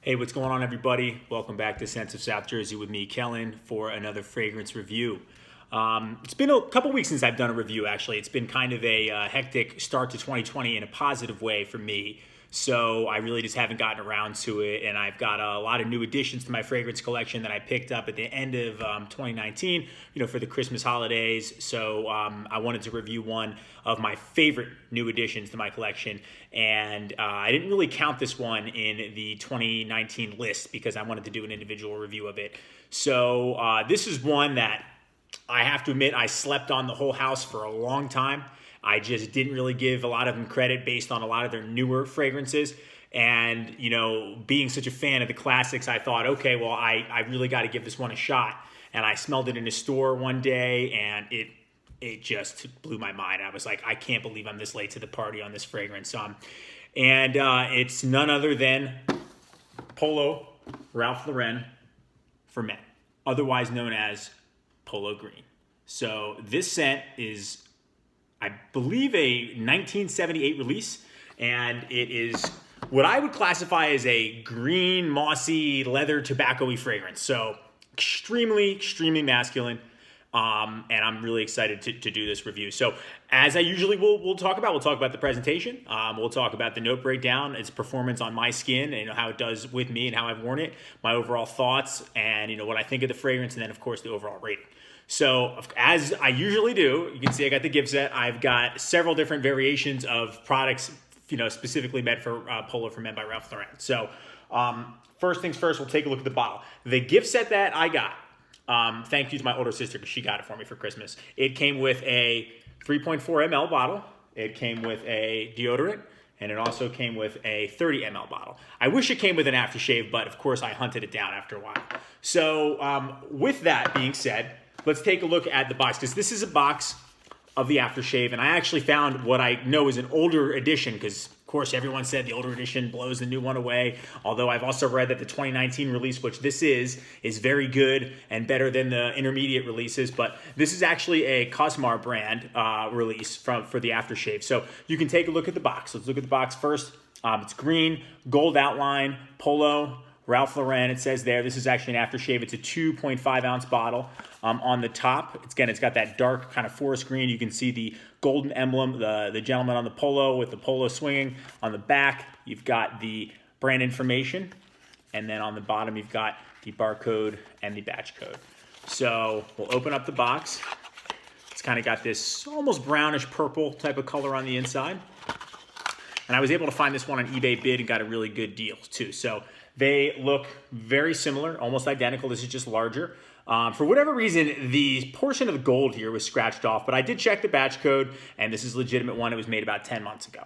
Hey, what's going on, everybody? Welcome back to Sense of South Jersey with me, Kellen, for another fragrance review. It's been a couple weeks since I've done a review, actually. It's been kind of a hectic start to 2020 in a positive way for me. So I really just haven't gotten around to it, and I've got a lot of new additions to my fragrance collection that I picked up at the end of 2019, for the Christmas holidays. So I wanted to review one of my favorite new additions to my collection, and I didn't really count this one in the 2019 list because I wanted to do an individual review of it. So this is one that I have to admit I slept on the whole house for a long time. I just didn't really give a lot of them credit based on a lot of their newer fragrances. And, being such a fan of the classics, I thought, okay, well, I really got to give this one a shot. And I smelled it in a store one day, and it just blew my mind. I was like, I can't believe I'm this late to the party on this fragrance. And it's none other than Polo Ralph Lauren for men, otherwise known as Polo Green. So this scent is, I believe, a 1978 release, and it is what I would classify as a green, mossy, leather, tobacco-y fragrance. So extremely, extremely masculine, and I'm really excited to do this review. So as I usually we'll talk about the presentation. We'll talk about the note breakdown, its performance on my skin, and how it does with me and how I've worn it, my overall thoughts, and what I think of the fragrance, and then of course the overall rating. So as I usually do, you can see I got the gift set. I've got several different variations of products, specifically meant for Polo for Men by Ralph Lauren. So first things first, we'll take a look at the bottle. The gift set that I got, thank you to my older sister because she got it for me for Christmas. It came with a 3.4 ml bottle. It came with a deodorant, and it also came with a 30 ml bottle. I wish it came with an aftershave, but of course I hunted it down after a while. So with that being said, let's take a look at the box, because this is a box of the aftershave, and I actually found what I know is an older edition, because of course everyone said the older edition blows the new one away, although I've also read that the 2019 release, which this is very good and better than the intermediate releases, but this is actually a Cosmar brand release for the aftershave. So you can take a look at the box. Let's look at the box first. It's green, gold outline, Polo Ralph Lauren, it says there. This is actually an aftershave. It's a 2.5 ounce bottle. On the top, it's got that dark kind of forest green. You can see the golden emblem, the gentleman on the polo with the polo swinging. On the back, you've got the brand information. And then on the bottom, you've got the barcode and the batch code. So we'll open up the box. It's kind of got this almost brownish purple type of color on the inside. And I was able to find this one on eBay Bid and got a really good deal too. So they look very similar, almost identical. This is just larger. For whatever reason, the portion of the gold here was scratched off, but I did check the batch code, and this is a legitimate one. It was made about 10 months ago.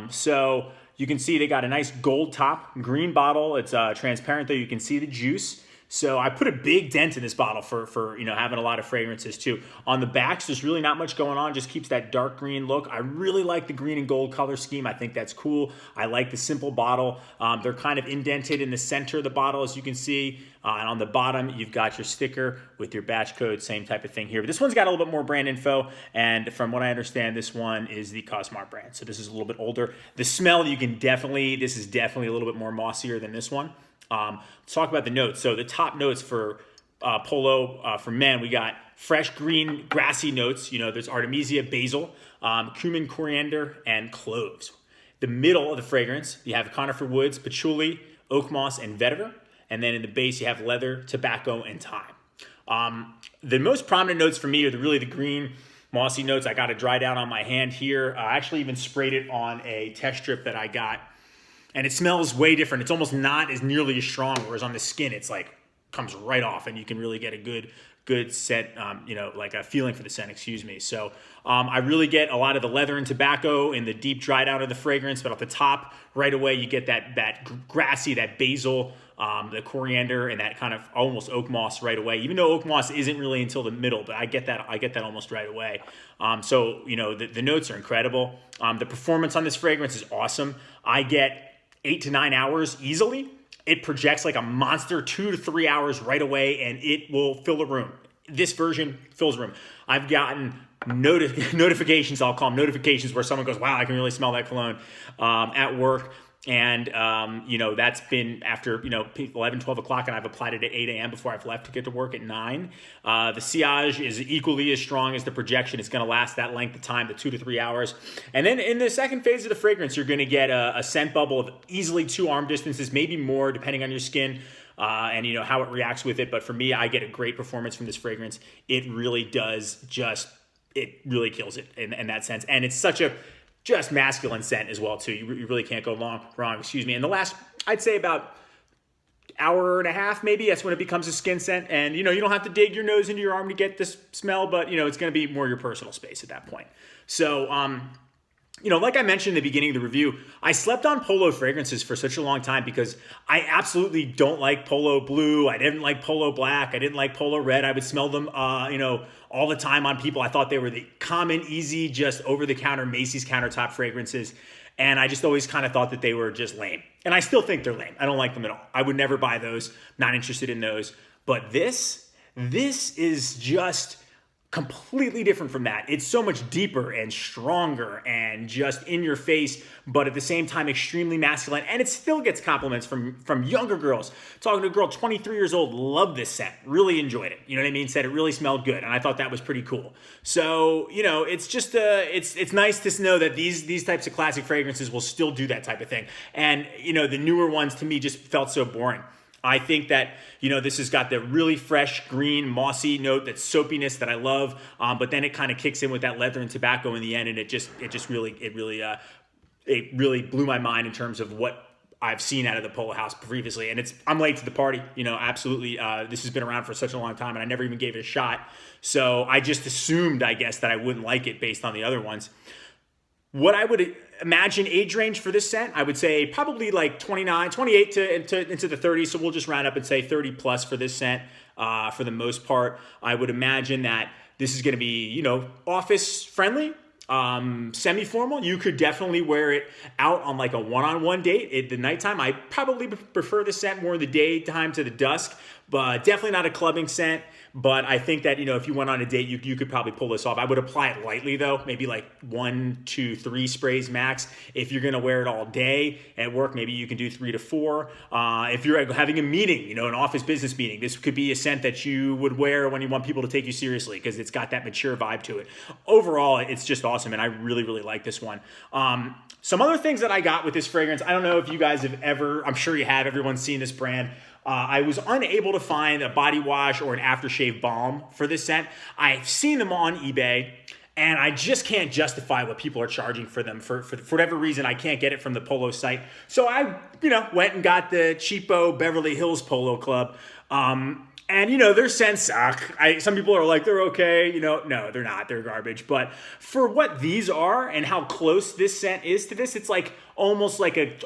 So you can see they got a nice gold top, green bottle. It's transparent, though. You can see the juice. So I put a big dent in this bottle for having a lot of fragrances too. On the backs, there's really not much going on, just keeps that dark green look. I really like the green and gold color scheme. I think that's cool. I like the simple bottle. They're kind of indented in the center of the bottle, as you can see. And on the bottom, you've got your sticker with your batch code, same type of thing here. But this one's got a little bit more brand info. And from what I understand, this one is the Cosmar brand. So this is a little bit older. The smell, this is definitely a little bit more mossier than this one. Let's talk about the notes. So the top notes for Polo for men, we got fresh green grassy notes. There's artemisia, basil, cumin, coriander, and cloves. The middle of the fragrance, you have conifer woods, patchouli, oak moss, and vetiver. And then in the base, you have leather, tobacco, and thyme. The most prominent notes for me are really the green, mossy notes. I got to dry down on my hand here. I actually even sprayed it on a test strip that I got. And it smells way different. It's almost not as nearly as strong, whereas on the skin, it's like comes right off, and you can really get a good scent, like a feeling for the scent, excuse me. So I really get a lot of the leather and tobacco in the deep dried out of the fragrance, but at the top, right away, you get that grassy, that basil, the coriander, and that kind of almost oak moss right away. Even though oak moss isn't really until the middle, but I get that almost right away. So the notes are incredible. The performance on this fragrance is awesome. I get 8 to 9 hours easily. It projects like a monster 2 to 3 hours right away, and it will fill a room. This version fills a room. I've gotten notifications, I'll call them notifications, where someone goes, wow, I can really smell that cologne at work. And, that's been after, 11, 12 o'clock, and I've applied it at 8 a.m. before I've left to get to work at 9. The sillage is equally as strong as the projection. It's going to last that length of time, the 2 to 3 hours. And then in the second phase of the fragrance, you're going to get a scent bubble of easily 2 arm distances, maybe more, depending on your skin. And how it reacts with it. But for me, I get a great performance from this fragrance. It really does it really kills it in that sense. And it's such a just masculine scent as well, too. You really can't go wrong, excuse me. And the last, I'd say about hour and a half, maybe, that's when it becomes a skin scent. And, you don't have to dig your nose into your arm to get this smell, but, it's going to be more your personal space at that point. So, like I mentioned in the beginning of the review, I slept on Polo fragrances for such a long time because I absolutely don't like Polo Blue. I didn't like Polo Black. I didn't like Polo Red. I would smell them, all the time on people. I thought they were the common, easy, just over-the-counter Macy's countertop fragrances. And I just always kind of thought that they were just lame. And I still think they're lame. I don't like them at all. I would never buy those. Not interested in those. But this is just completely different from that. It's so much deeper and stronger and just in your face, but at the same time extremely masculine. And it still gets compliments from younger girls. Talking to a girl 23 years old, loved this scent, really enjoyed it. You know what I mean? Said it really smelled good, and I thought that was pretty cool. So it's just it's nice to know that these types of classic fragrances will still do that type of thing. And the newer ones to me just felt so boring. I think that, this has got the really fresh, green, mossy note, that soapiness that I love. But then it kind of kicks in with that leather and tobacco in the end. And it really blew my mind in terms of what I've seen out of the Polo House previously. And I'm late to the party, absolutely. This has been around for such a long time and I never even gave it a shot. So I just assumed, I guess, that I wouldn't like it based on the other ones. What I would imagine age range for this scent, I would say probably like 28 to into the 30s. So we'll just round up and say 30 plus for this scent for the most part. I would imagine that this is going to be, office friendly, semi-formal. You could definitely wear it out on like a one-on-one date at the nighttime. I probably prefer this scent more in the daytime to the dusk, but definitely not a clubbing scent. But I think that, if you went on a date, you could probably pull this off. I would apply it lightly, though, maybe like 1, 2, 3 sprays max. If you're going to wear it all day at work, maybe you can do 3 to 4. If you're having a meeting, an office business meeting, this could be a scent that you would wear when you want people to take you seriously because it's got that mature vibe to it. Overall, it's just awesome, and I really, really like this one. Some other things that I got with this fragrance, I don't know if you guys have ever, I'm sure you have, everyone's seen this brand. I was unable to find a body wash or an aftershave balm for this scent. I've seen them on eBay, and I just can't justify what people are charging for them. For whatever reason, I can't get it from the Polo site. So I, went and got the cheapo Beverly Hills Polo Club. And, their scents suck. Some people are like, they're okay. No, they're not. They're garbage. But for what these are and how close this scent is to this, it's like almost like a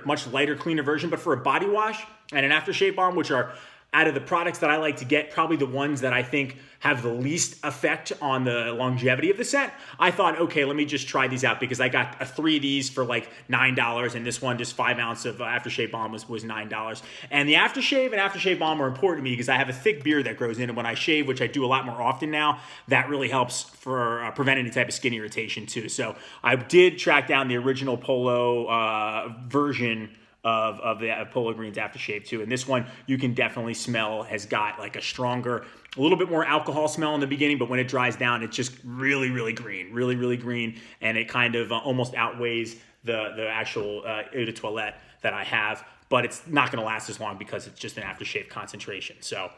much lighter, cleaner version. But for a body wash and an aftershave balm, which are out of the products that I like to get, probably the ones that I think have the least effect on the longevity of the scent, I thought, okay, let me just try these out because I got 3 of these for like $9, and this one, just 5 ounce of aftershave balm was $9. And the aftershave and aftershave balm are important to me because I have a thick beard that grows in, and when I shave, which I do a lot more often now, that really helps for prevent any type of skin irritation too. So I did track down the original Polo version of the Polo Green's aftershave too. And this one you can definitely smell has got like a stronger, a little bit more alcohol smell in the beginning, but when it dries down, it's just really, really green, really, really green. And it kind of almost outweighs the actual eau de toilette that I have, but it's not going to last as long because it's just an aftershave concentration. So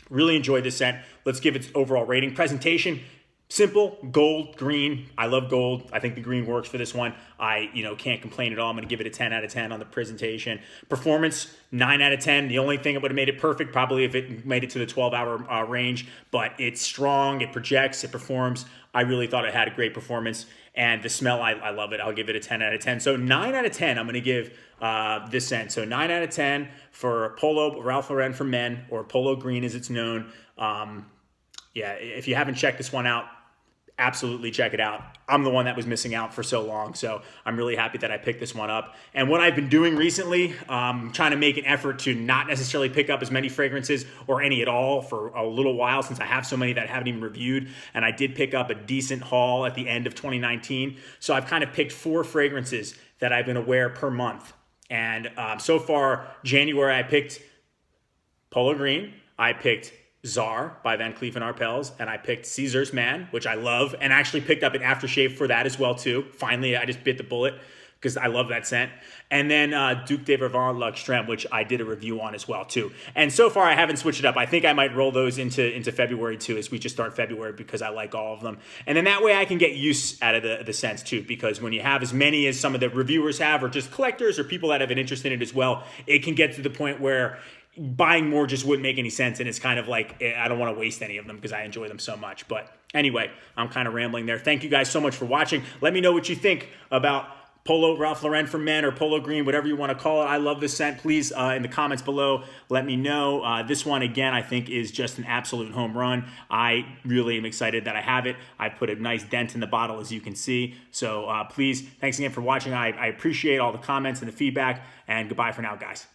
really enjoyed this scent. Let's give its overall rating. Presentation, simple, gold, green. I love gold. I think the green works for this one. I, can't complain at all. I'm going to give it a 10 out of 10 on the presentation. Performance, 9 out of 10. The only thing that would have made it perfect, probably if it made it to the 12-hour range, but it's strong, it projects, it performs. I really thought it had a great performance. And the smell, I love it. I'll give it a 10 out of 10. So 9 out of 10, I'm going to give this scent. So 9 out of 10 for Polo Ralph Lauren for men, or Polo Green as it's known. If you haven't checked this one out, absolutely check it out. I'm the one that was missing out for so long, so I'm really happy that I picked this one up. And what I've been doing recently, trying to make an effort to not necessarily pick up as many fragrances or any at all for a little while, since I have so many that I haven't even reviewed. And I did pick up a decent haul at the end of 2019. So I've kind of picked 4 fragrances that I'm going to wear per month. And so far, January, I picked Polo Green. I picked Czar by Van Cleef & Arpels, and I picked Caesar's Man, which I love, and actually picked up an aftershave for that as well, too. Finally, I just bit the bullet because I love that scent. And then Duc de Vervins L'Extrême, which I did a review on as well, too. And so far, I haven't switched it up. I think I might roll those into February, too, as we just start February because I like all of them. And then that way I can get use out of the scents, too, because when you have as many as some of the reviewers have, or just collectors or people that have an interest in it as well, it can get to the point where buying more just wouldn't make any sense, and it's kind of like I don't want to waste any of them because I enjoy them so much. But anyway, I'm kind of rambling there. Thank you guys so much for watching. Let me know what you think about Polo Ralph Lauren for men, or Polo Green, whatever you want to call it. I love this scent. Please, in the comments below, let me know. This one, again, I think is just an absolute home run. I really am excited that I have it. I put a nice dent in the bottle, as you can see. So please, thanks again for watching. I appreciate all the comments and the feedback, and goodbye for now, guys.